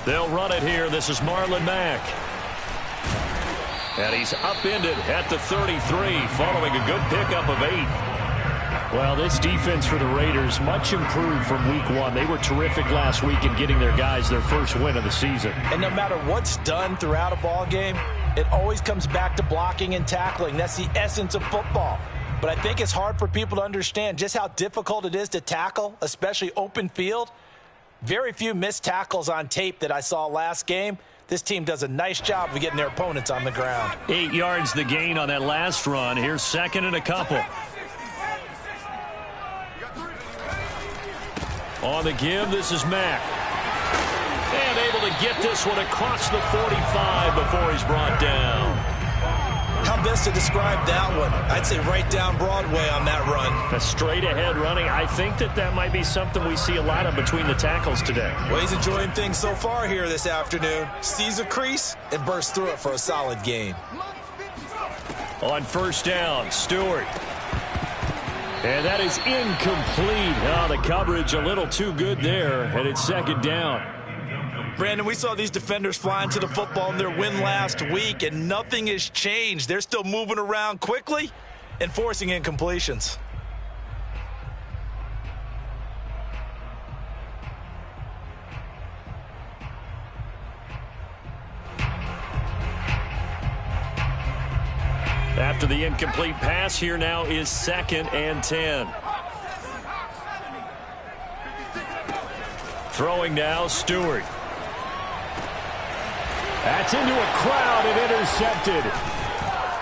They'll run it here. This is Marlon Mack. And he's upended at the 33 following a good pickup of 8. Well, this defense for the Raiders much improved from week 1. They were terrific last week in getting their guys their first win of the season. And no matter what's done throughout a ball game, it always comes back to blocking and tackling. That's the essence of football. But I think it's hard for people to understand just how difficult it is to tackle, especially open field. Very few missed tackles on tape that I saw last game. This team does a nice job of getting their opponents on the ground. 8 yards the gain on that last run. Here's second and a couple. On the give, this is Mack. And able to get this one across the 45 before he's brought down. How best to describe that one? I'd say right down Broadway on that run. A straight ahead running. I think that might be something we see a lot of between the tackles today. Well, he's enjoying things so far here this afternoon. Sees a crease and bursts through it for a solid gain. On first down, Stewart. And that is incomplete. Oh, the coverage a little too good there, and it's second down. Brandon, we saw these defenders flying to the football in their win last week, and nothing has changed. They're still moving around quickly and forcing incompletions. After the incomplete pass, here now is second and 10. Throwing now, Stewart. That's into a crowd and intercepted.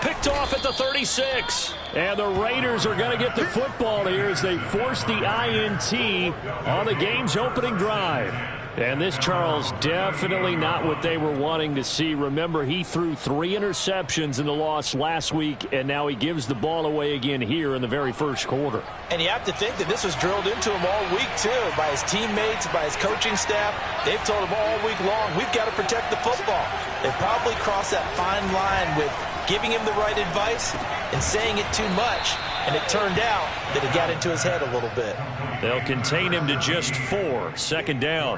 Picked off at the 36. And the Raiders are going to get the football here as they force the INT on the game's opening drive. And this, Charles, definitely not what they were wanting to see. Remember, he threw 3 interceptions in the loss last week, and now he gives the ball away again here in the very first quarter. And you have to think that this was drilled into him all week, too, by his teammates, by his coaching staff. They've told him all week long, we've got to protect the football. They probably crossed that fine line with giving him the right advice and saying it too much. And it turned out that it got into his head a little bit. They'll contain him to just 4. Second down.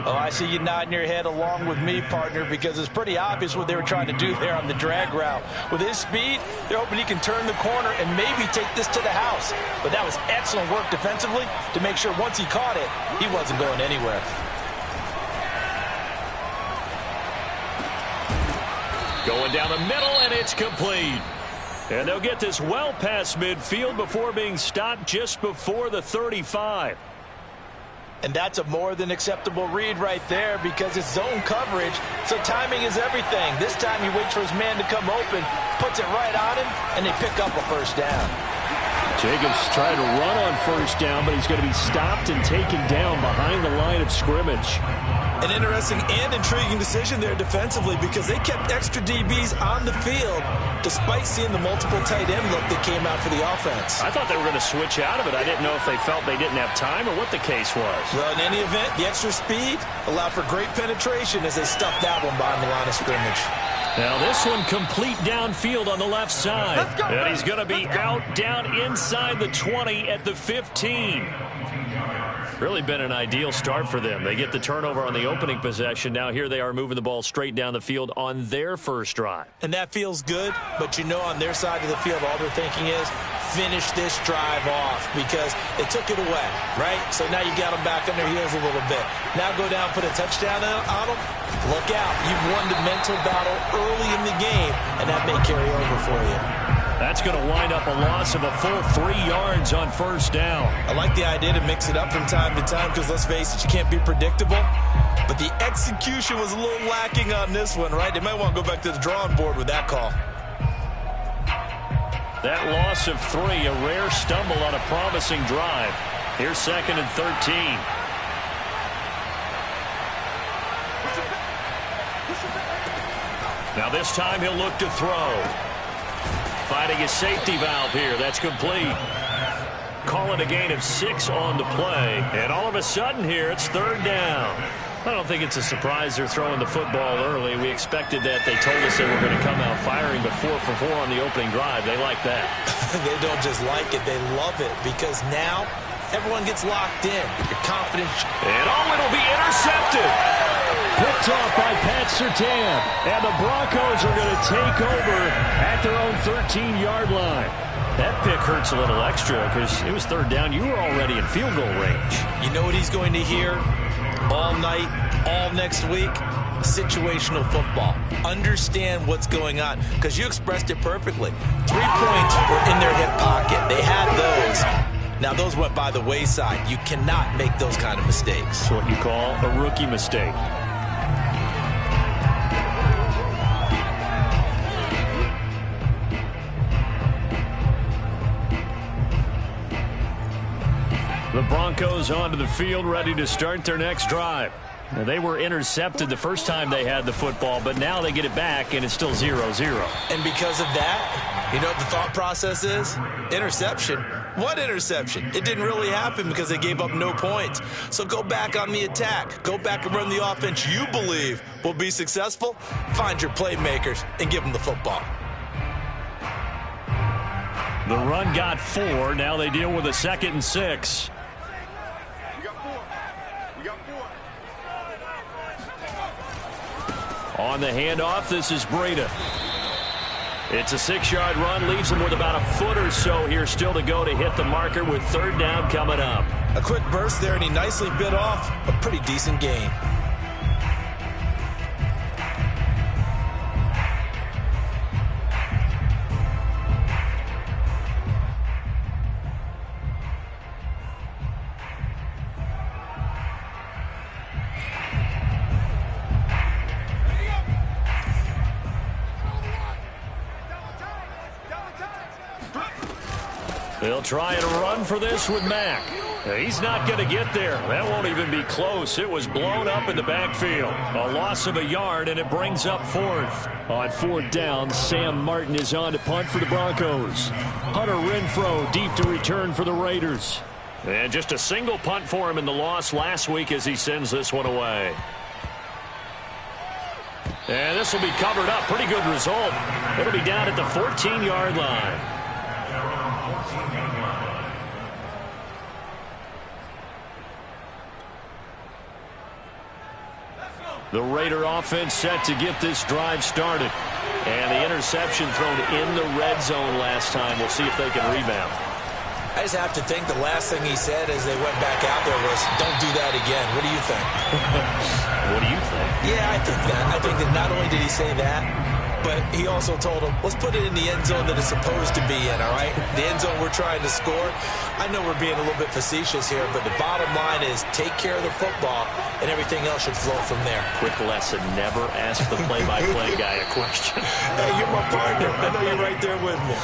Oh, I see you nodding your head along with me, partner, because it's pretty obvious what they were trying to do there on the drag route. With his speed, they're hoping he can turn the corner and maybe take this to the house. But that was excellent work defensively to make sure once he caught it, he wasn't going anywhere. Going down the middle, and it's complete. And they'll get this well past midfield before being stopped just before the 35. And that's a more than acceptable read right there because it's zone coverage, so timing is everything. This time he waits for his man to come open, puts it right on him, and they pick up a first down. Jacobs tried to run on first down, but he's going to be stopped and taken down behind the line of scrimmage. An interesting and intriguing decision there defensively because they kept extra DBs on the field despite seeing the multiple tight end look that came out for the offense. I thought they were going to switch out of it. I didn't know if they felt they didn't have time or what the case was. Well, in any event, the extra speed allowed for great penetration as they stuffed that one behind the line of scrimmage. Now this one complete downfield on the left side. And he's going to be out down inside the 20 at the 15. Really been an ideal start for them. They get the turnover on the opening possession. Now here they are moving the ball straight down the field on their first drive. And that feels good, but you know on their side of the field all they're thinking is finish this drive off because they took it away, right? So now you got them back on their heels a little bit. Now go down, put a touchdown on them. Look out. You've won the mental battle early in the game, and that may carry over for you. That's going to wind up a loss of a full 3 yards on first down. I like the idea to mix it up from time to time because, let's face it, you can't be predictable. But the execution was a little lacking on this one, right? They might want to go back to the drawing board with that call. That loss of 3, a rare stumble on a promising drive. Here's second and 13. Now this time he'll look to throw. Fighting his safety valve here. That's complete. Call it a gain of 6 on the play. And all of a sudden here, it's third down. I don't think it's a surprise they're throwing the football early. We expected that. They told us they were going to come out firing, but 4 for 4 on the opening drive. They like that. They don't just like it. They love it because now everyone gets locked in. Your confidence. And it'll be intercepted. Picked off by Pat Surtain. And the Broncos are going to take over at their own 13-yard line. That pick hurts a little extra because it was third down. You were already in field goal range. You know what he's going to hear all night, all next week? Situational football. Understand what's going on, because you expressed it perfectly. 3 points were in their hip pocket. They had those. Now, those went by the wayside. You cannot make those kind of mistakes. It's what you call a rookie mistake. The Broncos onto the field, ready to start their next drive. Now, they were intercepted the first time they had the football, but now they get it back, and it's still 0-0. And because of that, you know what the thought process is? Interception. What interception? It didn't really happen because they gave up no points. So go back on the attack. Go back and run the offense you believe will be successful. Find your playmakers and give them the football. The run got 4. Now they deal with a 2nd and 6. On the handoff, this is Breida. It's a 6-yard run, leaves him with about a foot or so here still to go to hit the marker with third down coming up. A quick burst there, and he nicely bit off a pretty decent gain. They'll try and run for this with Mack. He's not going to get there. That won't even be close. It was blown up in the backfield. A loss of a yard, and it brings up 4th. On 4th down, Sam Martin is on to punt for the Broncos. Hunter Renfrow deep to return for the Raiders. And just a single punt for him in the loss last week as he sends this one away. And this will be covered up. Pretty good result. It'll be down at the 14-yard line. The Raider offense set to get this drive started. And the interception thrown in the red zone last time. We'll see if they can rebound. I just have to think the last thing he said as they went back out there was, don't do that again. What do you think? What do you think? Yeah, I think that. I think that not only did he say that, but he also told him, let's put it in the end zone that it's supposed to be in, all right? The end zone we're trying to score. I know we're being a little bit facetious here, but the bottom line is take care of the football, and everything else should flow from there. Quick lesson, never ask the play-by-play guy a question. Hey, you're my partner. I know you're right there with me.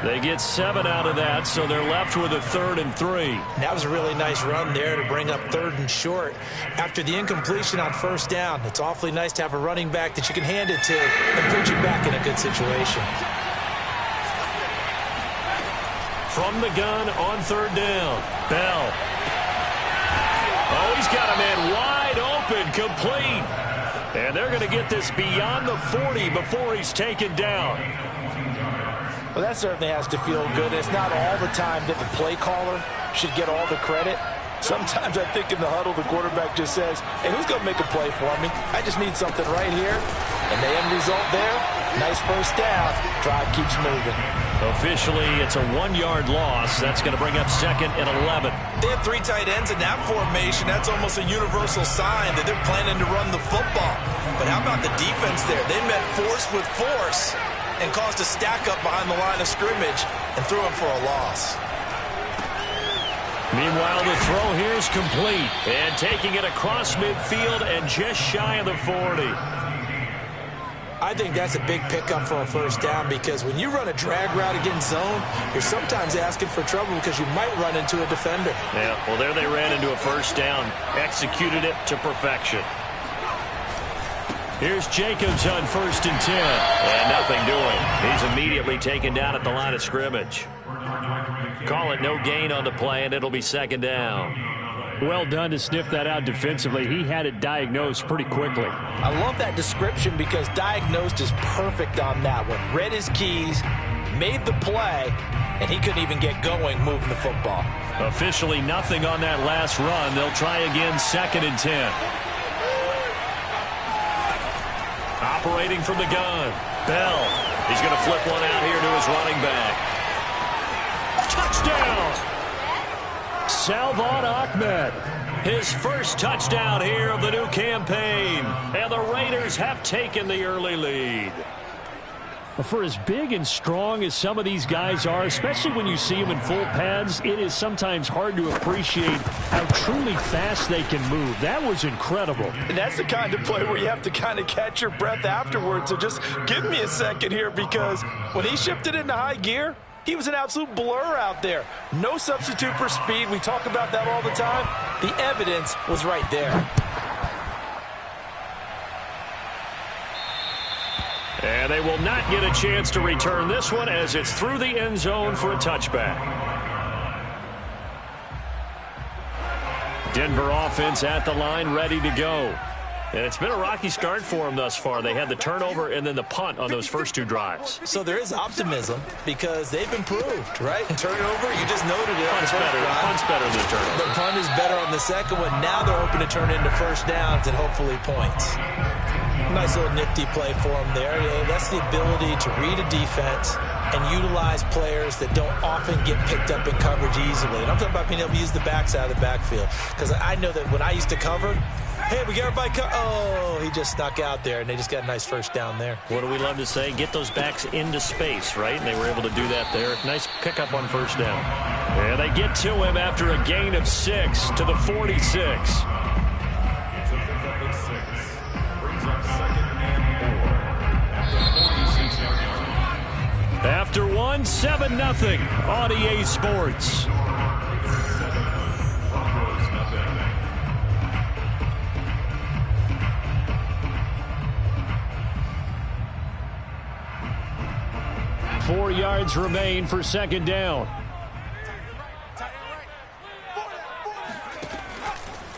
They get 7 out of that, so they're left with a 3rd and 3. That was a really nice run there to bring up 3rd and short. After the incompletion on 1st down, it's awfully nice to have a running back that you can hand it to and put you back in a good situation. From the gun on 3rd down, Bell. Oh, he's got a man wide open, complete. And they're going to get this beyond the 40 before he's taken down. Well, that certainly has to feel good. It's not all the time that the play caller should get all the credit. Sometimes I think in the huddle, the quarterback just says, hey, who's going to make a play for me? I just need something right here. And the end result there, nice first down. Drive keeps moving. Officially, it's a 1-yard loss. That's going to bring up 2nd and 11. They have 3 tight ends in that formation. That's almost a universal sign that they're planning to run the football. But how about the defense there? They met force with force and caused a stack up behind the line of scrimmage and threw him for a loss. Meanwhile, the throw here is complete. And taking it across midfield and just shy of the 40. I think that's a big pickup for a first down because when you run a drag route against zone, you're sometimes asking for trouble because you might run into a defender. Yeah, well, there they ran into a first down. Executed it to perfection. Here's Jacobs on 1st and 10. And nothing doing. He's immediately taken down at the line of scrimmage. Call it no gain on the play, and it'll be 2nd down. Well done to sniff that out defensively. He had it diagnosed pretty quickly. I love that description because diagnosed is perfect on that one. Read his keys, made the play, and he couldn't even get going moving the football. Officially nothing on that last run. They'll try again 2nd and 10. Operating from the gun. Bell. He's going to flip one out here to his running back. Touchdown! Salvon Ahmed. His first touchdown here of the new campaign. And the Raiders have taken the early lead. For as big and strong as some of these guys are, especially when you see them in full pads, it is sometimes hard to appreciate how truly fast they can move. That was incredible. And that's the kind of play where you have to kind of catch your breath afterwards. So just give me a second here, because when he shifted into high gear, he was an absolute blur out there. No substitute for speed. We talk about that all the time. The evidence was right there. And they will not get a chance to return this one as it's through the end zone for a touchback. Denver offense at the line, ready to go. And it's been a rocky start for them thus far. They had the turnover and then the punt on those first two drives. So there is optimism because they've improved, right? Turnover, you just noted it. Punt's better than the turnover. The punt is better on the second one. Now they're hoping to turn into first downs and hopefully points. Nice little nifty play for him there. Yeah, that's the ability to read a defense and utilize players that don't often get picked up in coverage easily. And I'm talking about being able to use the backs out of the backfield. Because I know that when I used to cover, hey, we got everybody oh, he just snuck out there, and they just got a nice first down there. What do we love to say? Get those backs into space, right? And they were able to do that there. Nice pickup on first down. And they get to him after a gain of 6 to the 46. After 1, 7-0 on EA Sports. Four yards remain for second down.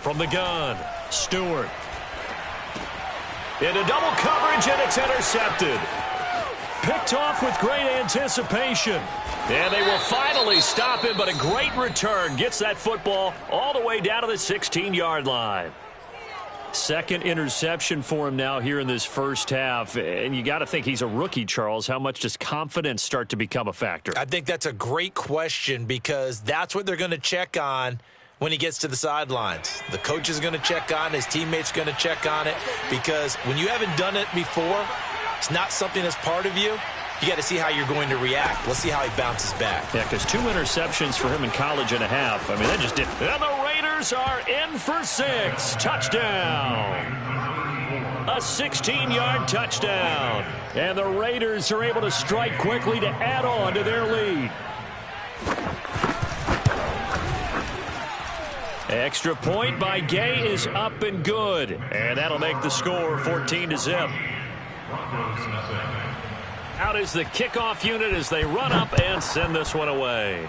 From the gun, Stewart. Into double coverage, and it's intercepted. Picked off with great anticipation. And they will finally stop him, but a great return. Gets that football all the way down to the 16-yard line. Second interception for him now here in this first half. And you got to think he's a rookie, Charles. How much does confidence start to become a factor? I think that's a great question because that's what they're going to check on when he gets to the sidelines. The coach is going to check on it. His teammates are going to check on it because when you haven't done it before, it's not something that's part of you. You got to see how you're going to react. Let's see how he bounces back. Yeah, because 2 interceptions for him in college and a half. I mean, that just did. And the Raiders are in for 6. Touchdown. A 16-yard touchdown. And the Raiders are able to strike quickly to add on to their lead. Extra point by Gay is up and good. And that'll make the score 14-0. Out is the kickoff unit as they run up and send this one away.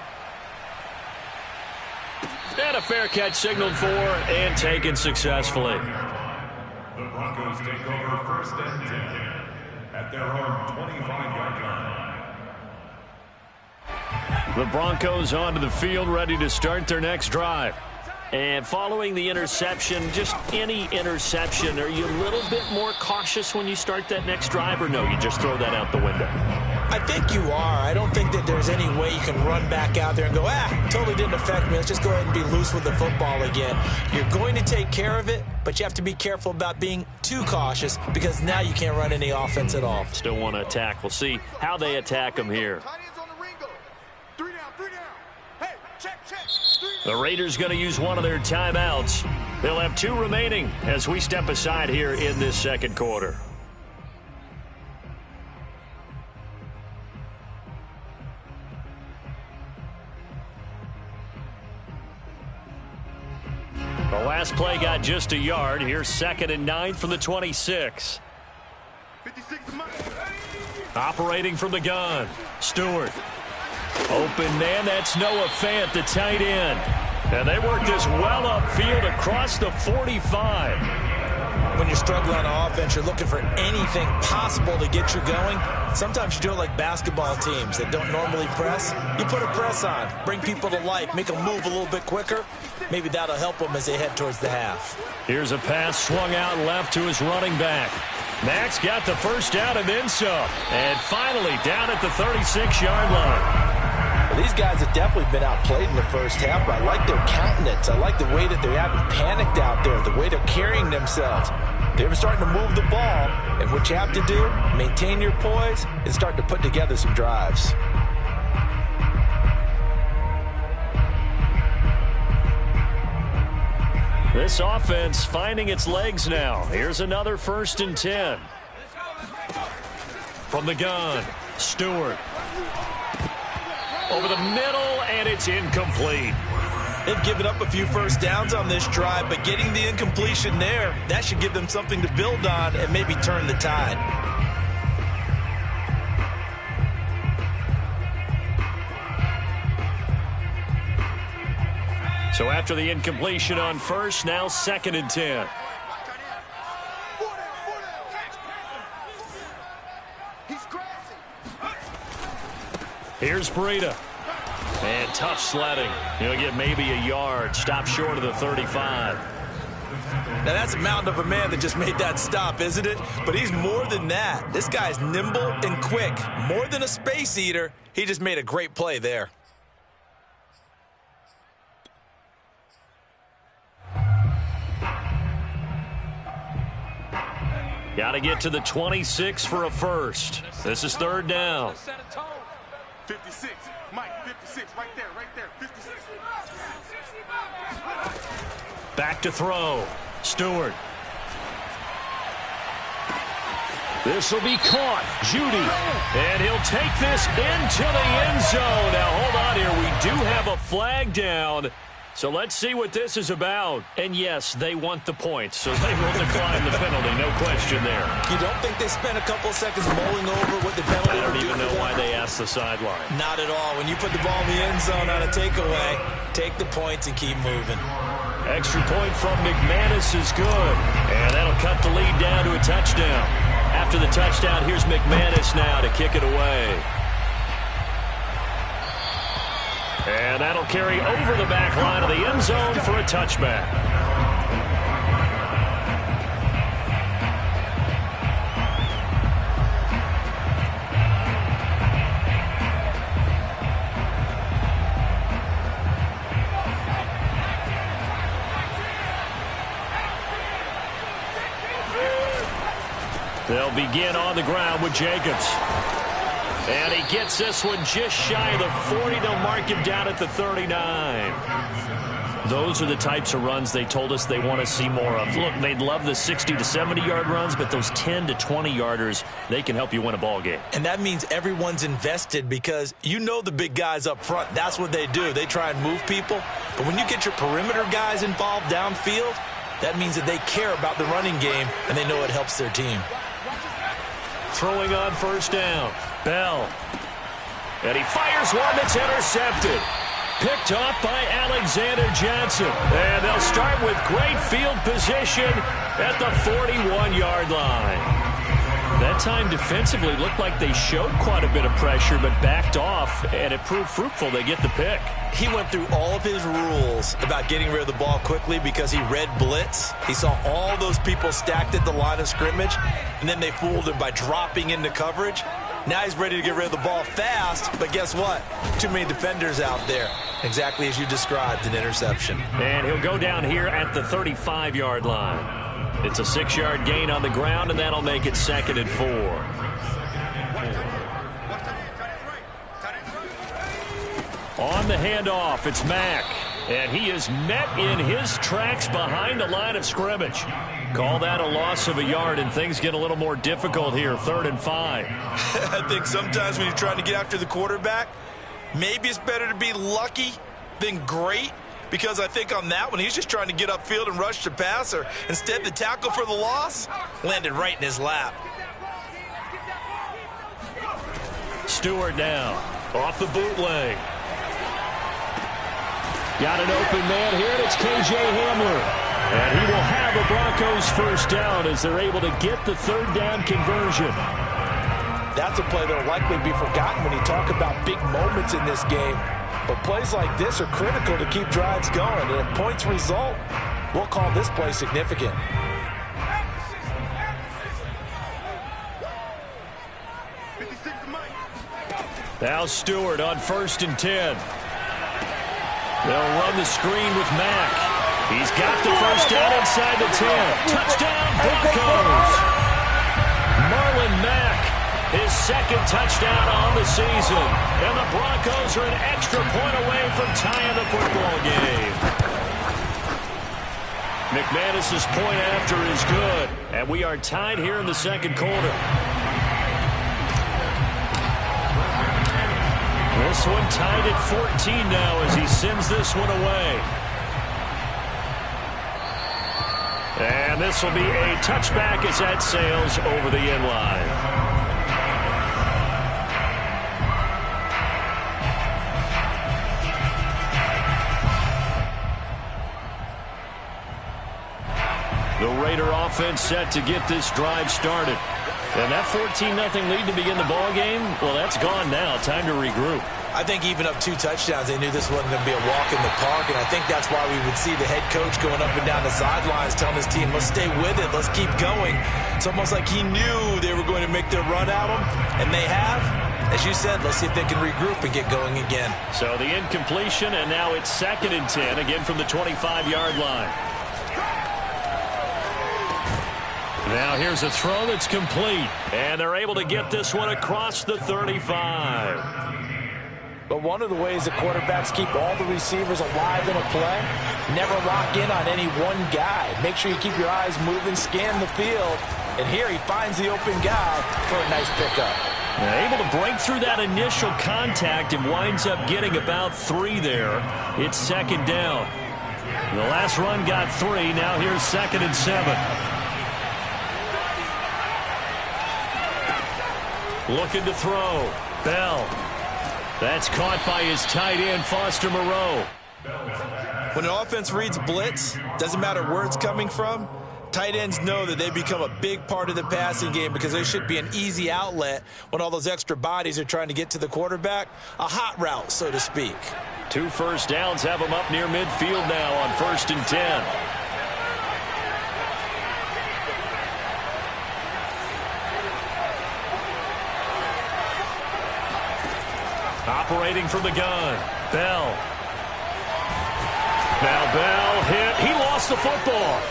And a fair catch signaled for and taken successfully. The Broncos take over first and 10 at their own 25-yard line. The Broncos onto the field, ready to start their next drive. And following the interception, just any interception, are you a little bit more cautious when you start that next drive, or no, you just throw that out the window? I think you are. I don't think that there's any way you can run back out there and go, totally didn't affect me. Let's just go ahead and be loose with the football again. You're going to take care of it, but you have to be careful about being too cautious because now you can't run any offense at all. Still want to attack. We'll see how they attack them here. The Raiders going to use one of their timeouts. They'll have 2 remaining as we step aside here in this second quarter. The last play got just a yard. Here's 2nd and 9 from the 26. Operating from the gun, Stewart. Open man, that's Noah Fant, the tight end. And they work this well upfield across the 45. When you're struggling on offense, you're looking for anything possible to get you going. Sometimes you do it like basketball teams that don't normally press. You put a press on, bring people to life, make them move a little bit quicker. Maybe that'll help them as they head towards the half. Here's a pass swung out left to his running back. Max got the first down and then some. And finally down at the 36-yard line. Well, these guys have definitely been outplayed in the first half, but I like their countenance. I like the way that they haven't panicked out there, the way they're carrying themselves. They were starting to move the ball, and what you have to do, maintain your poise and start to put together some drives. This offense finding its legs now. Here's another 1st and 10. From the gun, Stewart. Over the middle, and it's incomplete. They've given up a few first downs on this drive, but getting the incompletion there, that should give them something to build on and maybe turn the tide. So after the incompletion on first, now 2nd and 10. Here's Breida. And tough sledding. He'll get maybe a yard. Stop short of the 35. Now that's a mountain of a man that just made that stop, isn't it? But he's more than that. This guy's nimble and quick. More than a space eater. He just made a great play there. Got to get to the 26 for a first. This is 3rd down. 56. Mike, 56. Right there. 56. Back to throw. Stewart. This will be caught. Judy. And he'll take this into the end zone. Now, hold on here. We do have a flag down. So let's see what this is about. And yes, they want the points, so they will decline the penalty. No question there. You don't think they spent a couple of seconds mulling over what the penalty I don't would do even know for them? why they asked the sideline. Not at all. When you put the ball in the end zone on a takeaway, take the points and keep moving. Extra point from McManus is good. And that'll cut the lead down to a touchdown. After the touchdown, here's McManus now to kick it away. And that'll carry over the back line of the end zone for a touchback. They'll begin on the ground with Jacobs. And he gets this one just shy of the 40. They'll mark him down at the 39. Those are the types of runs they told us they want to see more of. Look, they'd love the 60 to 70-yard runs, but those 10 to 20-yarders, they can help you win a ball game. And that means everyone's invested because you know the big guys up front. That's what they do. They try and move people. But when you get your perimeter guys involved downfield, that means that they care about the running game, and they know it helps their team. Throwing on first down. Bell. And he fires one that's intercepted. Picked off by Alexander Johnson. And they'll start with great field position at the 41-yard line. That time defensively looked like they showed quite a bit of pressure but backed off, and it proved fruitful. They get the pick. He went through all of his rules about getting rid of the ball quickly because he read blitz. He saw all those people stacked at the line of scrimmage, and then they fooled him by dropping into coverage. Now he's ready to get rid of the ball fast, but guess what? Too many defenders out there. Exactly as you described, an interception. And he'll go down here at the 35-yard line. It's a 6-yard gain on the ground, and that'll make it 2nd and 4. On the handoff, it's Mack. And he is met in his tracks behind the line of scrimmage. Call that a loss of a yard, and things get a little more difficult here, 3rd and 5. I think sometimes when you're trying to get after the quarterback, maybe it's better to be lucky than great. Because I think on that one, he's just trying to get upfield and rush the passer. Instead, the tackle for the loss landed right in his lap. Stewart now off the bootleg. Got an open man here, and it's K.J. Hamler. And he will have a Broncos first down as they're able to get the 3rd down conversion. That's a play that will likely be forgotten when you talk about big moments in this game. But plays like this are critical to keep drives going. And if points result, we'll call this play significant. Now Stewart on 1st and 10. They'll run the screen with Mack. He's got the first down inside the 10. Touchdown, Broncos. Marlon Mack, his 2nd touchdown on the season. And the Broncos are an extra point away from tying the football game. McManus's point after is good. And we are tied here in the 2nd quarter. This one tied at 14 now as he sends this one away. And this will be a touchback as that sails over the end line. The Raider offense set to get this drive started. And that 14-0 lead to begin the ball game, well, that's gone now. Time to regroup. I think even up 2 touchdowns, they knew this wasn't going to be a walk in the park, and I think that's why we would see the head coach going up and down the sidelines telling his team, let's stay with it, let's keep going. It's almost like he knew they were going to make their run at him, and they have. As you said, let's see if they can regroup and get going again. So the incompletion, and now it's 2nd and 10, again from the 25-yard line. Now here's a throw that's complete, and they're able to get this one across the 35. But one of the ways the quarterbacks keep all the receivers alive in a play, never lock in on any one guy. Make sure you keep your eyes moving, scan the field, and here he finds the open guy for a nice pickup. Now able to break through that initial contact and winds up getting about 3 there. It's 2nd down. The last run got 3. Now here's 2nd and 7. Looking to throw. Bell. That's caught by his tight end, Foster Moreau. When an offense reads blitz, doesn't matter where it's coming from, tight ends know that they become a big part of the passing game because there should be an easy outlet when all those extra bodies are trying to get to the quarterback. A hot route, so to speak. 2 first downs have him up near midfield now on 1st and 10. Operating from the gun, Bell. Now Bell hit. He lost the football.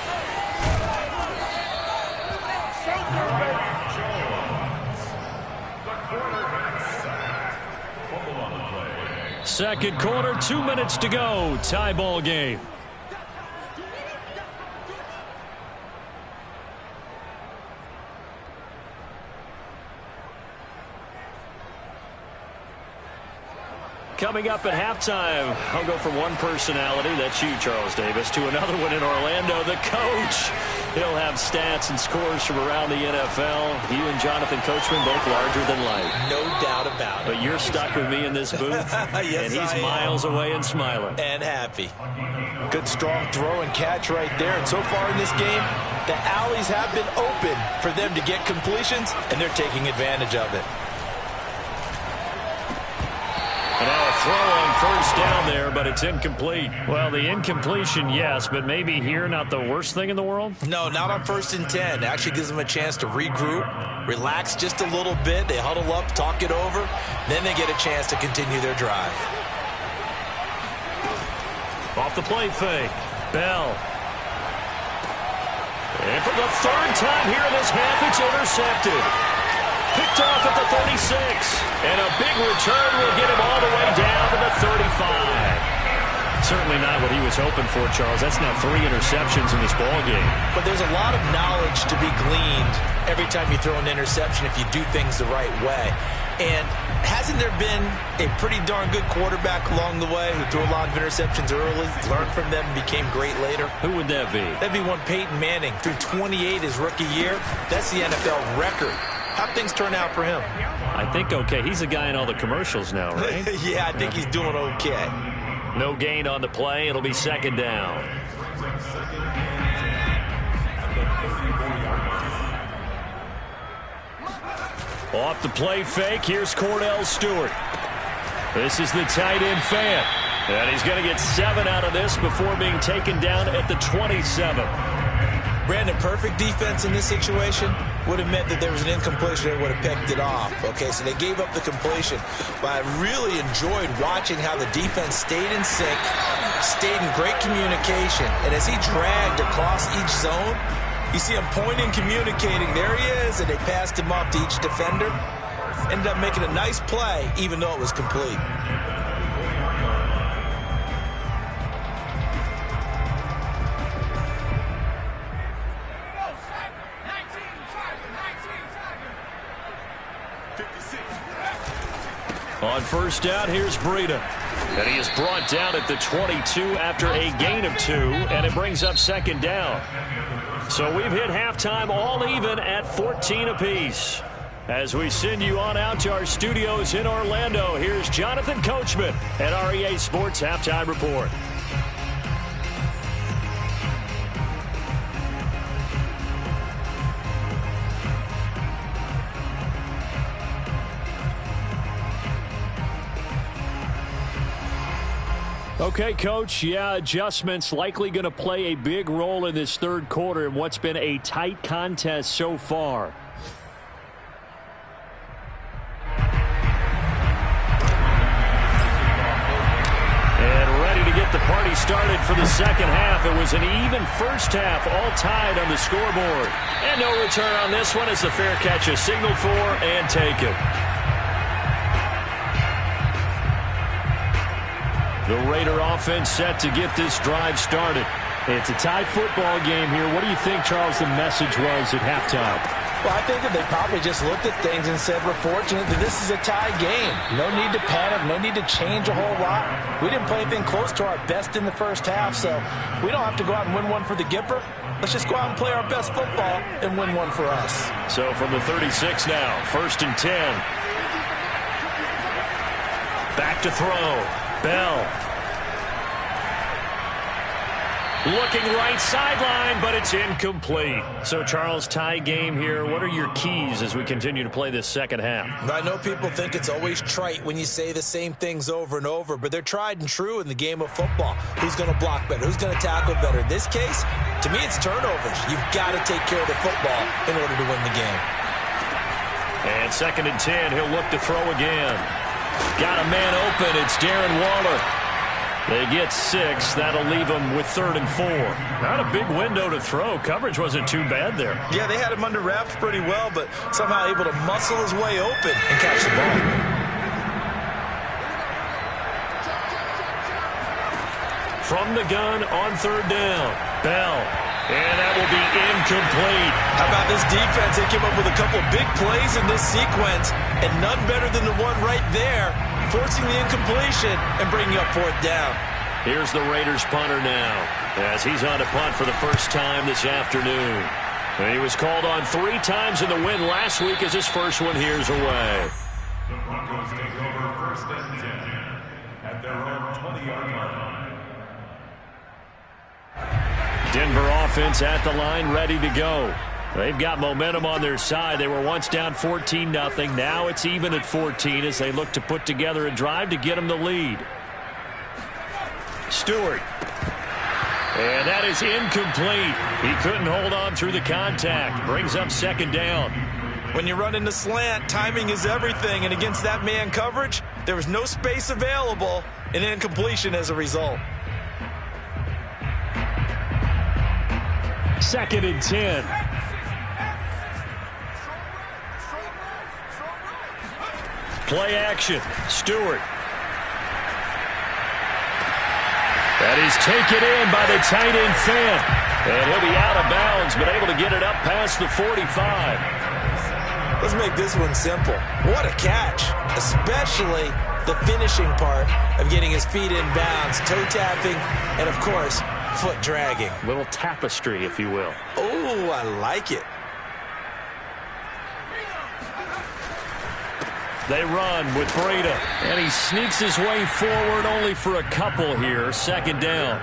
Second quarter, 2 minutes to go. Tie ball game. Coming up at halftime, I'll go from one personality, that's you, Charles Davis, to another one in Orlando, the coach. He'll have stats and scores from around the NFL. You and Jonathan Coachman, both larger than life. No doubt about it. But you're stuck with me in this booth, yes, and he's miles away and smiling. And happy. Good strong throw and catch right there. And so far in this game, the alleys have been open for them to get completions, and they're taking advantage of it. And now a throw on first down there, but it's incomplete. Well, the incompletion, yes, but maybe here not the worst thing in the world? No, not on 1st and 10. It actually gives them a chance to regroup, relax just a little bit. They huddle up, talk it over. Then they get a chance to continue their drive. Off the play fake. Bell. And for the 3rd time here in this half, it's intercepted. Picked off at the 36. And a big return will get him all the way down to the 35. Certainly not what he was hoping for, Charles. That's now 3 interceptions in this ball game. But there's a lot of knowledge to be gleaned every time you throw an interception if you do things the right way. And hasn't there been a pretty darn good quarterback along the way who threw a lot of interceptions early, learned from them, and became great later? Who would that be? That'd be one Peyton Manning. Threw 28 his rookie year. That's the NFL record. How'd things turn out for him? I think okay. He's a guy in all the commercials now, right? Yeah, I think he's doing okay. No gain on the play. It'll be 2nd down. Off the play fake, here's Cordell Stewart. This is the tight end fan. And he's going to get 7 out of this before being taken down at the 27. Brandon, perfect defense in this situation would have meant that there was an incompletion. They would have picked it off. Okay, so they gave up the completion. But I really enjoyed watching how the defense stayed in sync, stayed in great communication. And as he dragged across each zone, you see him pointing, communicating. There he is, and they passed him off to each defender. Ended up making a nice play, even though it was complete. On first down, here's Breida. And he is brought down at the 22 after a gain of 2, and it brings up second down. So we've hit halftime all even at 14 apiece. As we send you on out to our studios in Orlando, here's Jonathan Coachman at REA Sports Halftime Report. Okay, Coach, yeah, adjustments likely going to play a big role in this third quarter in what's been a tight contest so far. And ready to get the party started for the second half. It was an even first half, all tied on the scoreboard. And no return on this one as the fair catch is signaled for and taken. The Raider offense set to get this drive started. It's a tie football game here. What do you think, Charles, the message was at halftime? Well, I think that they probably just looked at things and said, we're fortunate that this is a tie game. No need to panic. No need to change a whole lot. We didn't play anything close to our best in the first half, so we don't have to go out and win one for the Gipper. Let's just go out and play our best football and win one for us. So from the 36 now, 1st and 10. Back to throw. Bell. Looking right sideline, but it's incomplete. So, Charles, tie game here. What are your keys as we continue to play this second half? I know people think it's always trite when you say the same things over and over, but they're tried and true in the game of football. Who's going to block better? Who's going to tackle better? In this case, to me, it's turnovers. You've got to take care of the football in order to win the game. And 2nd and 10, he'll look to throw again. Got a man open. It's Darren Waller. They get 6. That'll leave them with 3rd and 4. Not a big window to throw. Coverage wasn't too bad there. Yeah, they had him under wraps pretty well, but somehow able to muscle his way open and catch the ball. From the gun on 3rd down. Bell. And that will be incomplete. How about this defense? They came up with a couple of big plays in this sequence, and none better than the one right there, forcing the incompletion and bringing up 4th down. Here's the Raiders punter now, as he's on to punt for the first time this afternoon. And he was called on 3 times in the win last week as his first one here's away. The Broncos take over 1st and 10 at their own 20-yard line. Denver offense at the line, ready to go. They've got momentum on their side. They were once down 14-0. Now it's even at 14 as they look to put together a drive to get them the lead. Stewart. And that is incomplete. He couldn't hold on through the contact. Brings up 2nd down. When you run in the slant, timing is everything. And against that man coverage, there was no space available, and incompletion as a result. 2nd and 10. Play action. Stewart. That is taken in by the tight end Fant. And he'll be out of bounds, but able to get it up past the 45. Let's make this one simple. What a catch, especially the finishing part of getting his feet in bounds, toe tapping, and of course, foot dragging. Little tapestry, if you will. Oh, I like it. They run with Breida, and he sneaks his way forward only for a couple here. 2nd down.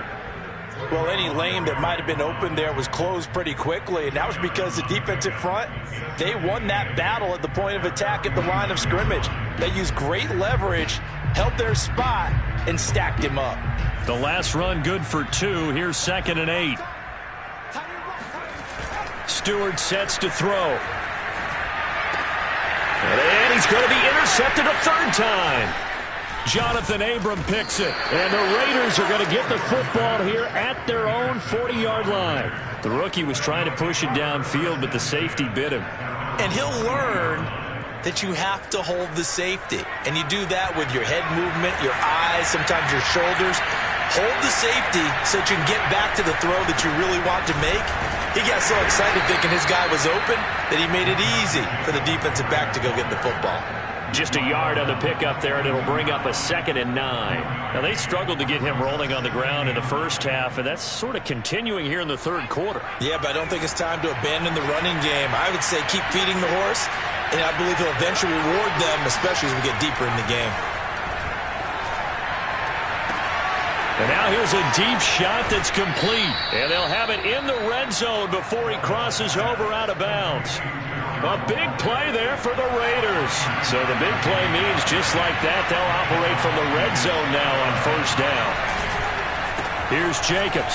Well, any lane that might have been open there was closed pretty quickly, and that was because the defensive front, they won that battle at the point of attack at the line of scrimmage. They used great leverage, held their spot, and stacked him up. The last run good for 2. Here's 2nd and 8. Stewart sets to throw. And he's going to be intercepted a third time. Jonathan Abram picks it. And the Raiders are going to get the football here at their own 40-yard line. The rookie was trying to push it downfield, but the safety bit him. And he'll learn that you have to hold the safety. And you do that with your head movement, your eyes, sometimes your shoulders. Hold the safety so that you can get back to the throw that you really want to make. He got so excited thinking his guy was open that he made it easy for the defensive back to go get the football. Just a yard on the pickup there, and it'll bring up a 2nd and 9. Now, they struggled to get him rolling on the ground in the first half, and that's sort of continuing here in the third quarter. Yeah, but I don't think it's time to abandon the running game. I would say keep feeding the horse, and I believe he'll eventually reward them, especially as we get deeper in the game. And now here's a deep shot that's complete. And they'll have it in the red zone before he crosses over out of bounds. A big play there for the Raiders. So the big play means just like that, they'll operate from the red zone now on first down. Here's Jacobs.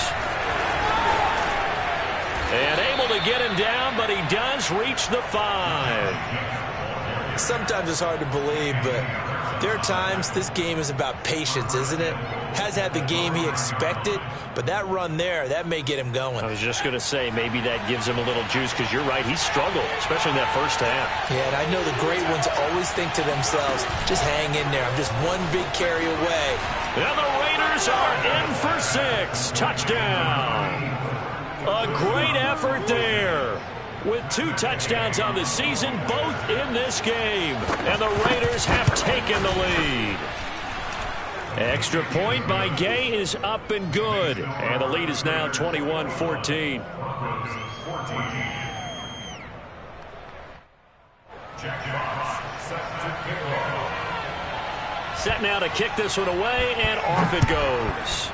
And able to get him down, but he does reach the 5. Sometimes it's hard to believe, but there are times this game is about patience, isn't it? Has had the game he expected, but that run there, that may get him going. I was just going to say, maybe that gives him a little juice, because you're right, he struggled, especially in that first half. Yeah, and I know the great ones always think to themselves, just hang in there, I'm just one big carry away. And the Raiders are in for 6. Touchdown. A great effort there. With 2 touchdowns on the season, both in this game. And the Raiders have taken the lead. Extra point by Gay is up and good. And the lead is now 21-14. Set now to kick this one away, and off it goes.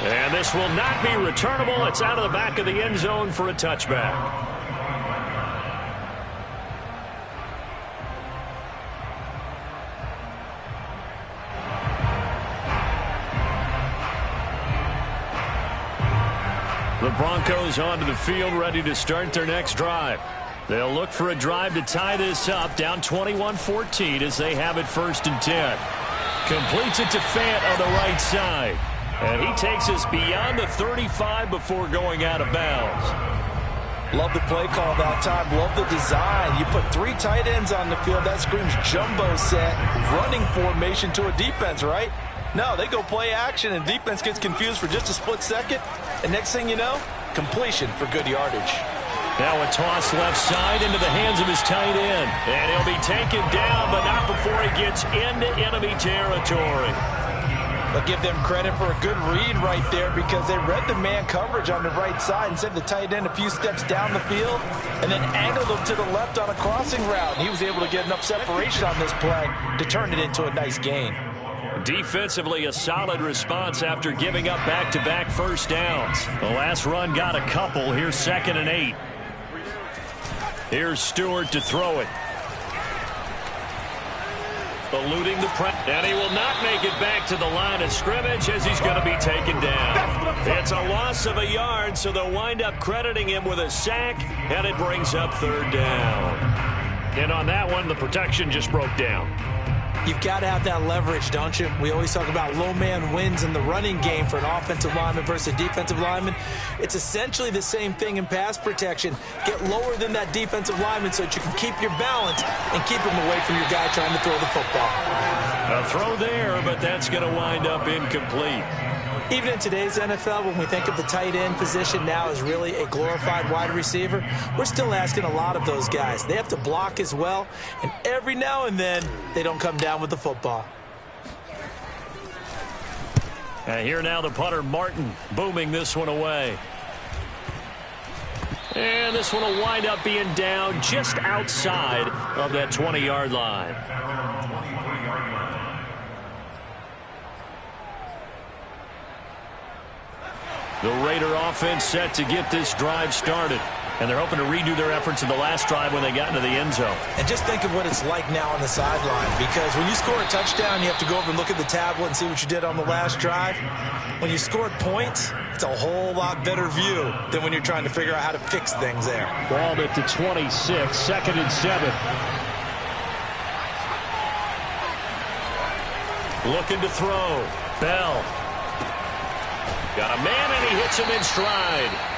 And this will not be returnable. It's out of the back of the end zone for a touchback. The Broncos onto the field, ready to start their next drive. They'll look for a drive to tie this up, down 21-14 as they have it 1st and 10. Completes it to Fant on the right side. And he takes us beyond the 35 before going out of bounds. Love the play call that time. Love the design. You put 3 tight ends on the field. That screams jumbo set, running formation to a defense, right? No, they go play action, and defense gets confused for just a split second. And next thing you know, completion for good yardage. Now a toss left side into the hands of his tight end. And he'll be taken down, but not before he gets into enemy territory. But give them credit for a good read right there, because they read the man coverage on the right side and sent the tight end a few steps down the field and then angled him to the left on a crossing route. He was able to get enough separation on this play to turn it into a nice gain. Defensively, a solid response after giving up back-to-back first downs. The last run got a couple. Here's 2nd and 8. Here's Stewart to throw it. Eluding the press, and he will not make it back to the line of scrimmage as he's going to be taken down. It's a loss of a yard, so they'll wind up crediting him with a sack, and it brings up 3rd down. And on that one, the protection just broke down. You've got to have that leverage, don't you? We always talk about low man wins in the running game for an offensive lineman versus a defensive lineman. It's essentially the same thing in pass protection. Get lower than that defensive lineman so that you can keep your balance and keep him away from your guy trying to throw the football. A throw there, but that's going to wind up incomplete. Even in today's NFL, when we think of the tight end position now as really a glorified wide receiver, we're still asking a lot of those guys. They have to block as well, and every now and then, they don't come down with the football. And here now the punter, Martin, booming this one away. And this one will wind up being down just outside of that 20-yard line. The Raider offense set to get this drive started. And they're hoping to redo their efforts in the last drive when they got into the end zone. And just think of what it's like now on the sideline, because when you score a touchdown, you have to go over and look at the tablet and see what you did on the last drive. When you scored points, it's a whole lot better view than when you're trying to figure out how to fix things there. Ball at the 26, 2nd and 7. Looking to throw. Bell. Got a man, and he hits him in stride.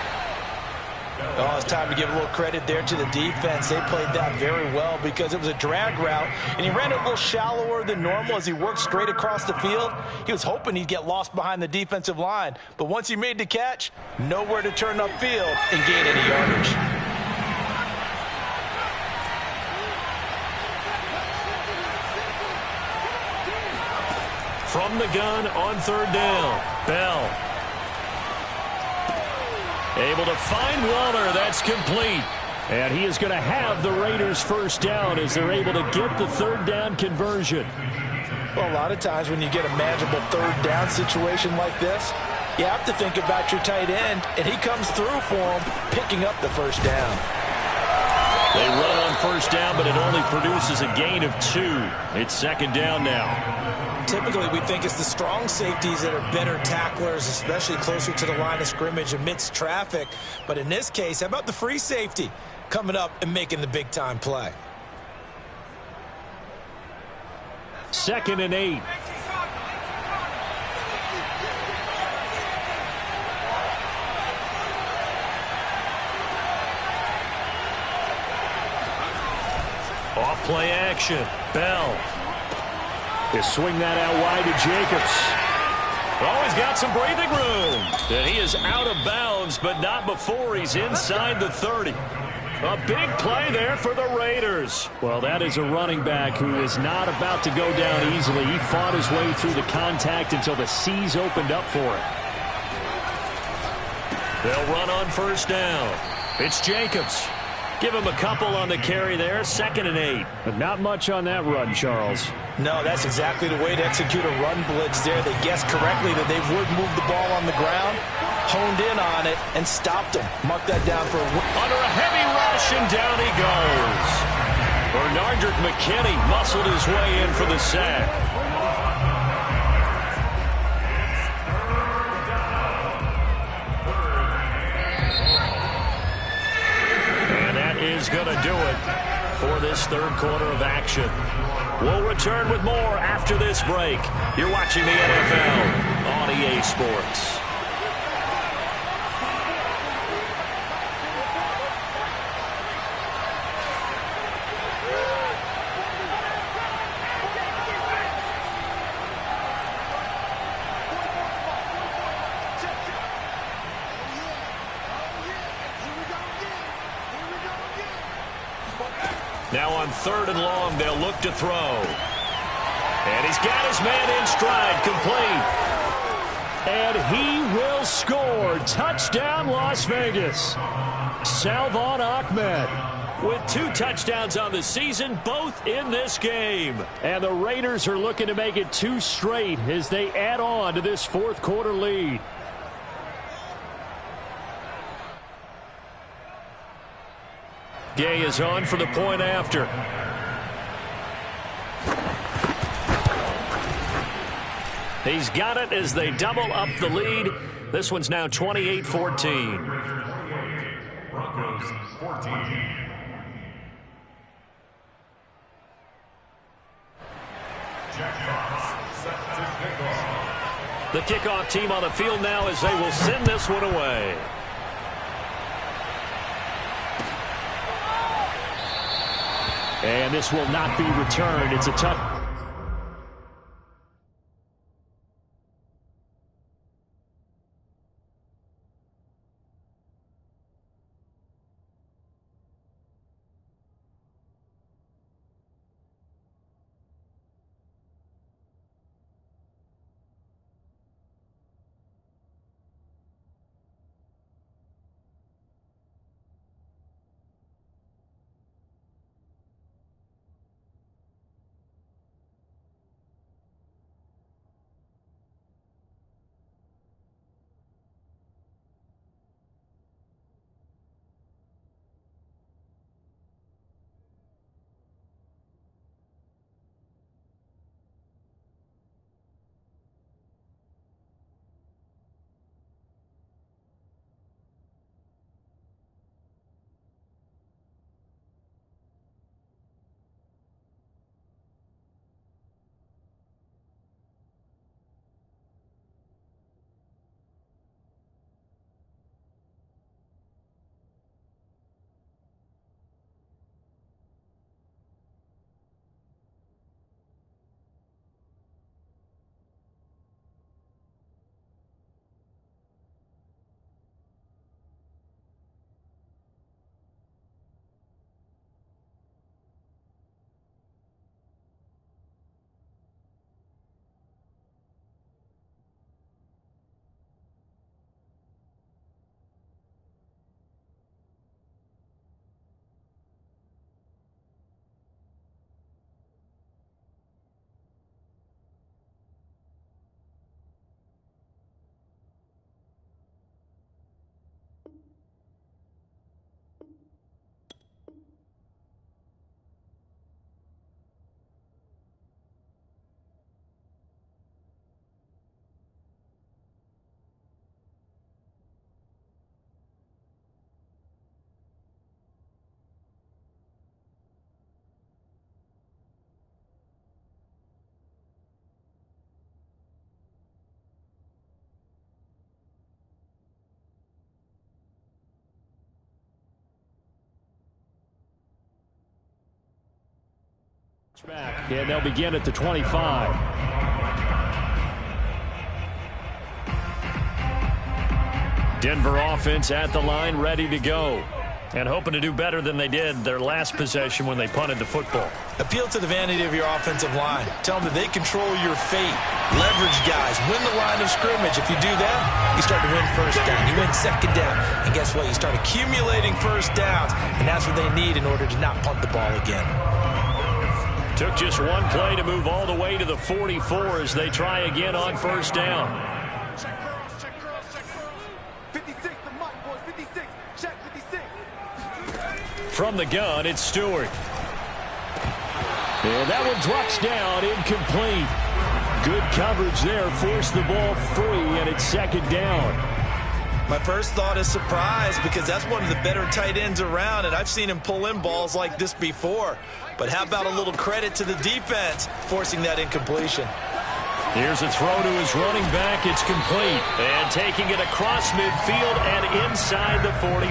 Oh, it's time to give a little credit there to the defense. They played that very well because it was a drag route, and he ran it a little shallower than normal as he worked straight across the field. He was hoping he'd get lost behind the defensive line, but once he made the catch, nowhere to turn upfield and gain any yardage. From the gun on 3rd down, Bell. Able to find Waller. That's complete. And he is going to have the Raiders' first down as they're able to get the 3rd down conversion. Well, a lot of times when you get a manageable 3rd down situation like this, you have to think about your tight end, and he comes through for him, picking up the first down. They run on 1st down, but it only produces a gain of 2. It's 2nd down now. Typically, we think it's the strong safeties that are better tacklers, especially closer to the line of scrimmage amidst traffic. But in this case, how about the free safety coming up and making the big-time play? 2nd and 8. Off play action. Bell. They swing that out wide to Jacobs. Oh, he's got some breathing room. And he is out of bounds, but not before he's inside the 30. A big play there for the Raiders. Well, that is a running back who is not about to go down easily. He fought his way through the contact until the seas opened up for him. They'll run on 1st down. It's Jacobs. Give him a couple on the carry there, 2nd and 8. But not much on that run, Charles. No, that's exactly the way to execute a run blitz there. They guessed correctly that they would move the ball on the ground, honed in on it, and stopped him. Mark that down for a win. Under a heavy rush, and down he goes. Bernardrick McKinney muscled his way in for the sack. Is going to do it for this 3rd quarter of action. We'll return with more after this break. You're watching the NFL on EA Sports. Now on 3rd and long, they'll look to throw. And he's got his man in stride, complete. And he will score. Touchdown, Las Vegas. Salvon Ahmed with 2 touchdowns on the season, both in this game. And the Raiders are looking to make it 2 straight as they add on to this 4th quarter lead. Gay is on for the point after. He's got it as they double up the lead. This one's now 28-14. Broncos 14. The kickoff team on the field now as they will send this one away. And this will not be returned. It's a tough. And they'll begin at the 25. Denver offense at the line, ready to go. And hoping to do better than they did their last possession when they punted the football. Appeal to the vanity of your offensive line. Tell them that they control your fate. Leverage guys. Win the line of scrimmage. If you do that, you start to win first down. You win second down. And guess what? You start accumulating first downs. And that's what they need in order to not punt the ball again. Took just one play to move all the way to the 44 as they try again on first down. Check cross, check cross, check cross. 56, the mic, boys, 56. Check 56. From the gun, it's Stewart. And that one drops down, incomplete. Good coverage there, forced the ball free, and it's second down. My first thought is surprise because that's one of the better tight ends around, and I've seen him pull in balls like this before. But how about a little credit to the defense forcing that incompletion? Here's a throw to his running back. It's complete. And taking it across midfield and inside the 45.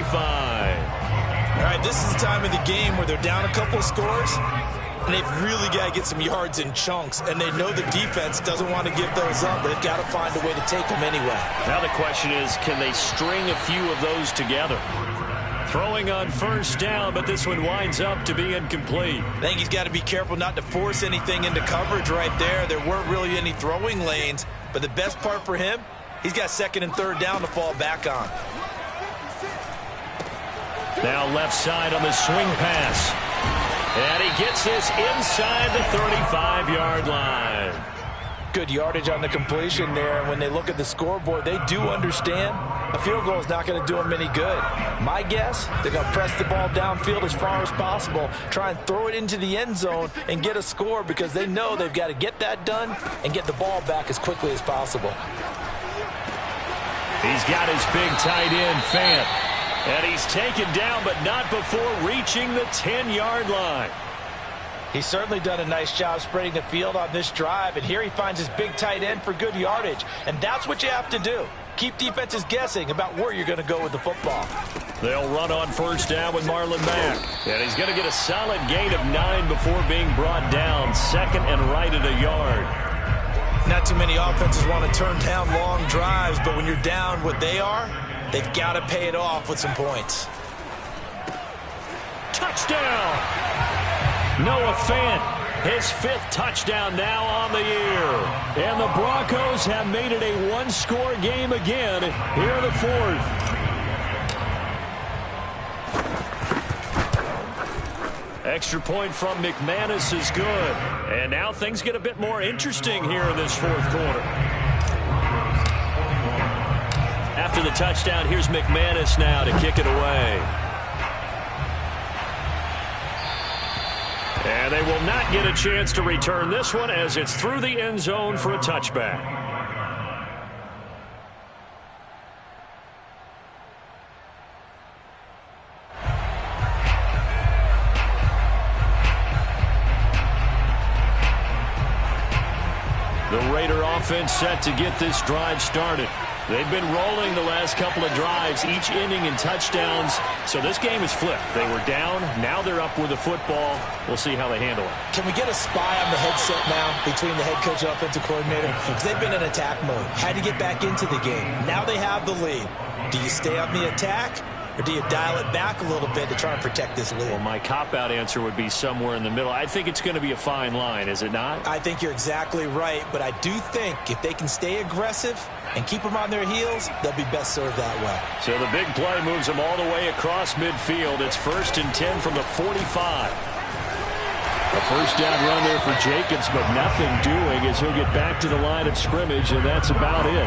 All right, this is the time of the game where they're down a couple of scores, and they've really got to get some yards in chunks, and they know the defense doesn't want to give those up. They've got to find a way to take them anyway. Now the question is, can they string a few of those together? Throwing on first down, but this one winds up to be incomplete. I think he's got to be careful not to force anything into coverage right there. There weren't really any throwing lanes, but the best part for him, he's got second and third down to fall back on. Now left side on the swing pass. And he gets this inside the 35-yard line. Good yardage on the completion there. And when they look at the scoreboard, they do understand a field goal is not going to do them any good. My guess, they're going to press the ball downfield as far as possible, try and throw it into the end zone and get a score because they know they've got to get that done and get the ball back as quickly as possible. He's got his big tight end, Fant. And he's taken down, but not before reaching the 10-yard line. He's certainly done a nice job spreading the field on this drive, and here he finds his big tight end for good yardage. And that's what you have to do. Keep defenses guessing about where you're going to go with the football. They'll run on first down with Marlon Mack. And he's going to get a solid gain of 9 before being brought down. Second and right at a yard. Not too many offenses want to turn down long drives, but when you're down what they are, they've got to pay it off with some points. Touchdown! Noah Fant, his 5th touchdown now on the year. And the Broncos have made it a one-score game again here in the 4th. Extra point from McManus is good. And now things get a bit more interesting here in this 4th quarter. After the touchdown, here's McManus now to kick it away. And they will not get a chance to return this one as it's through the end zone for a touchback. The Raider offense set to get this drive started. They've been rolling the last couple of drives, each ending in touchdowns. So this game is flipped. They were down. Now they're up with the football. We'll see how they handle it. Can we get a spy on the headset now between the head coach and offensive coordinator? Because they've been in attack mode. Had to get back into the game. Now they have the lead. Do you stay on the attack? Or do you dial it back a little bit to try and protect this lead? Well, my cop-out answer would be somewhere in the middle. I think it's going to be a fine line, is it not? I think you're exactly right, but I do think if they can stay aggressive and keep them on their heels, they'll be best served that way. So the big play moves them all the way across midfield. It's 1st and 10 from the 45. A first down run there for Jacobs, but nothing doing as he'll get back to the line of scrimmage, and that's about it.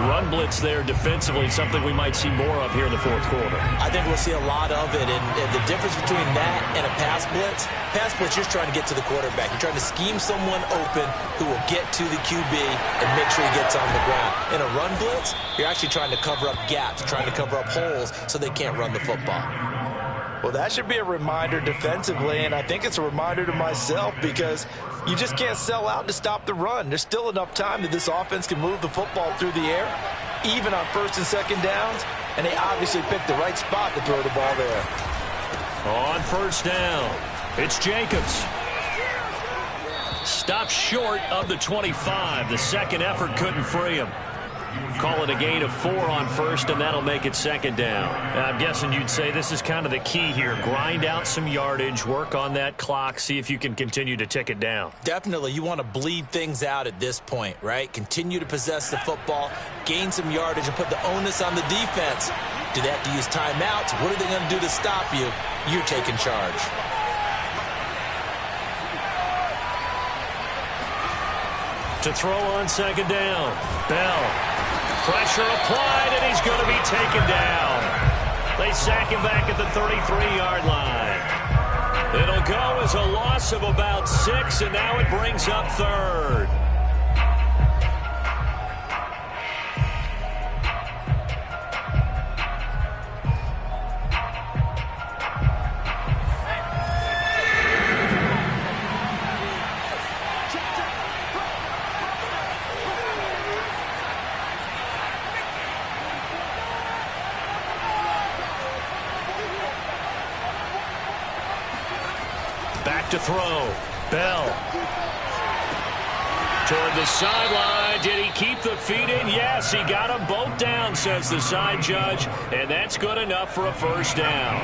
Run blitz there defensively, something we might see more of here in the 4th quarter. I think we'll see a lot of it, and the difference between that and a pass blitz, you're just trying to get to the quarterback. You're trying to scheme someone open who will get to the QB and make sure he gets on the ground. In a run blitz, you're actually trying to cover up gaps, trying to cover up holes so they can't run the football. Well, that should be a reminder defensively, and I think it's a reminder to myself because you just can't sell out to stop the run. There's still enough time that this offense can move the football through the air, even on 1st and 2nd downs, and they obviously picked the right spot to throw the ball there. On first down, it's Jacobs. Stopped short of the 25. The second effort couldn't free him. Call it a gain of 4 on first, and that'll make it second down. I'm guessing you'd say this is kind of the key here. Grind out some yardage, work on that clock, see if you can continue to tick it down. Definitely, you want to bleed things out at this point, right? Continue to possess the football, gain some yardage, and put the onus on the defense. Do they have to use timeouts? What are they going to do to stop you? You're taking charge. To throw on second down. Bell. Pressure applied, and he's going to be taken down. They sack him back at the 33-yard line. It'll go as a loss of about 6, and now it brings up third. Back to throw. Bell. Toward the sideline. Did he keep the feet in? Yes, he got them both down, says the side judge. And that's good enough for a first down.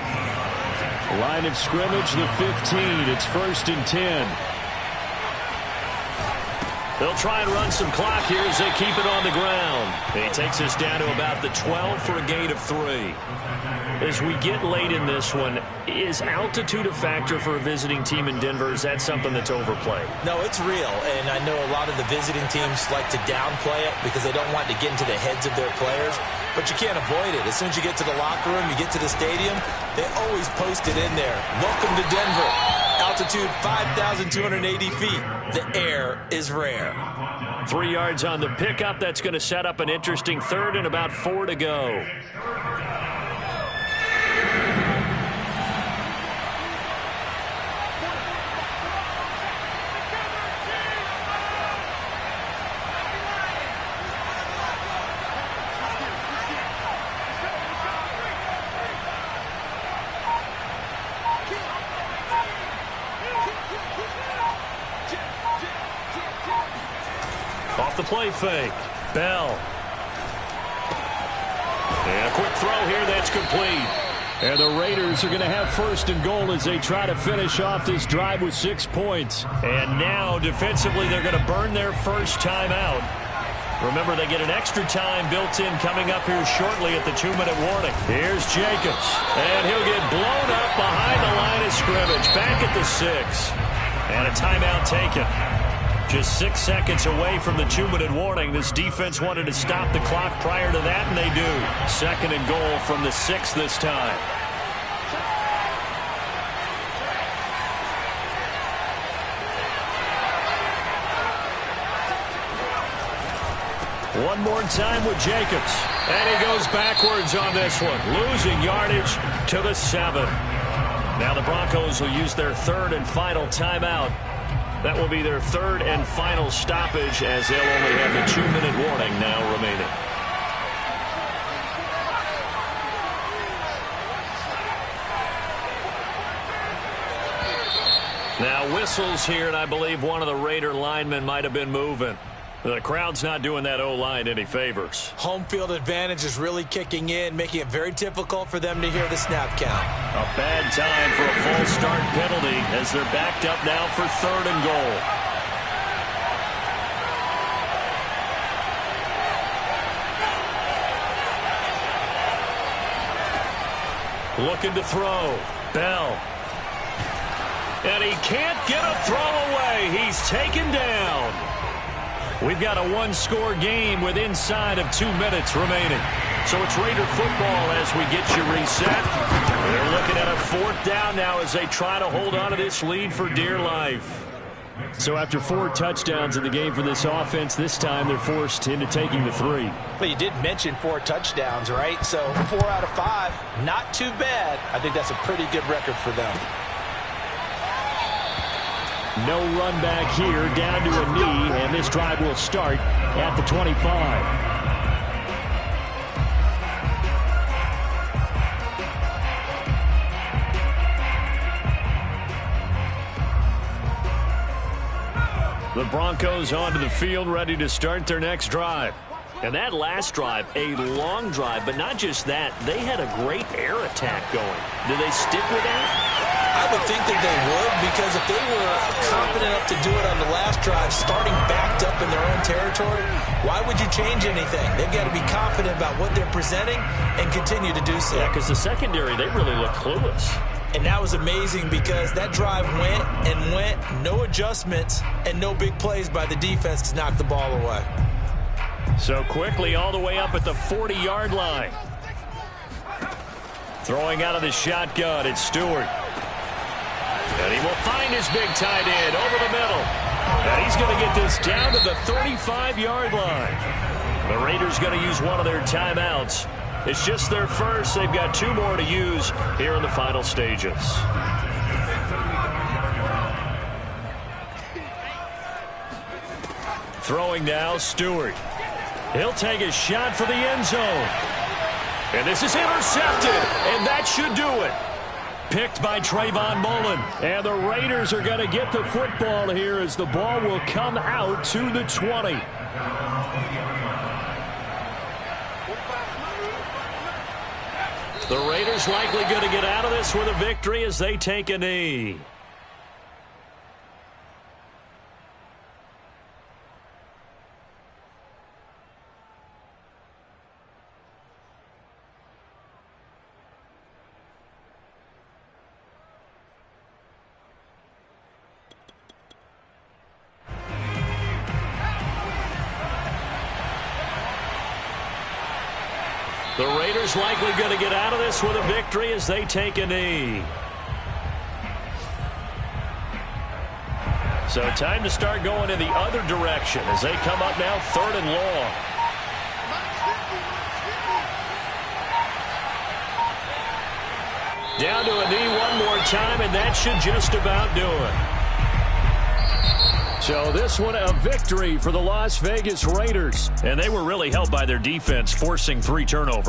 Line of scrimmage, the 15. It's 1st and 10. They'll try and run some clock here as they keep it on the ground. He takes us down to about the 12 for a gain of 3. As we get late in this one, is altitude a factor for a visiting team in Denver? Is that something that's overplayed? No, it's real, and I know a lot of the visiting teams like to downplay it because they don't want to get into the heads of their players, but you can't avoid it. As soon as you get to the locker room, you get to the stadium, they always post it in there. Welcome to Denver. Altitude 5,280 feet. The air is rare. 3 yards on the pickup. That's going to set up an interesting third and about 4 to go. Off the play fake. Bell. And a quick throw here that's complete. And the Raiders are going to have 1st and goal as they try to finish off this drive with 6 points. And now defensively they're going to burn their first timeout. Remember, they get an extra time built in coming up here shortly at the 2-minute warning. Here's Jacobs. And he'll get blown up behind the line of scrimmage. Back at the 6. And a timeout taken. Just 6 seconds away from the 2-minute warning. This defense wanted to stop the clock prior to that, and they do. 2nd and goal from the 6 this time. One more time with Jacobs. And he goes backwards on this one, losing yardage to the 7. Now the Broncos will use their 3rd and final timeout. That will be their 3rd and final stoppage as they'll only have the 2-minute warning now remaining. Now whistles here, and I believe one of the Raider linemen might have been moving. The crowd's not doing that O-line any favors. Home field advantage is really kicking in, making it very difficult for them to hear the snap count. A bad time for a false start penalty as they're backed up now for 3rd and goal. Looking to throw. Bell. And he can't get a throw away. He's taken down. We've got a one-score game with inside of 2 minutes remaining. So it's Raider football as we get you reset. They're looking at a 4th down now as they try to hold on to this lead for dear life. So after 4 touchdowns in the game for this offense, this time they're forced into taking the 3. But you did mention 4 touchdowns, right? So 4 out of 5, not too bad. I think that's a pretty good record for them. No run back here, down to a knee, and this drive will start at the 25. The Broncos onto the field, ready to start their next drive. And that last drive, a long drive, but not just that. They had a great air attack going. Do they stick with that? I would think that they would, because if they were confident enough to do it on the last drive, starting backed up in their own territory, why would you change anything? They've got to be confident about what they're presenting and continue to do so. Yeah, because the secondary, they really look clueless. And that was amazing because that drive went and went, no adjustments, and no big plays by the defense to knock the ball away. So quickly all the way up at the 40-yard line. Throwing out of the shotgun, it's Stewart. And he will find his big tight end over the middle. And he's going to get this down to the 35-yard line. The Raiders going to use one of their timeouts. It's just their first. They've got 2 more to use here in the final stages. Throwing now, Stewart. He'll take a shot for the end zone. And this is intercepted, and that should do it. Picked by Trayvon Mullen. And the Raiders are going to get the football here as the ball will come out to the 20. The Raiders likely going to get out of this with a victory as they take a knee. The Raiders likely going to get out of this with a victory as they take a knee. So time to start going in the other direction as they come up now 3rd and long. Down to a knee one more time, and that should just about do it. So this one a victory for the Las Vegas Raiders. And they were really helped by their defense, forcing 3 turnovers.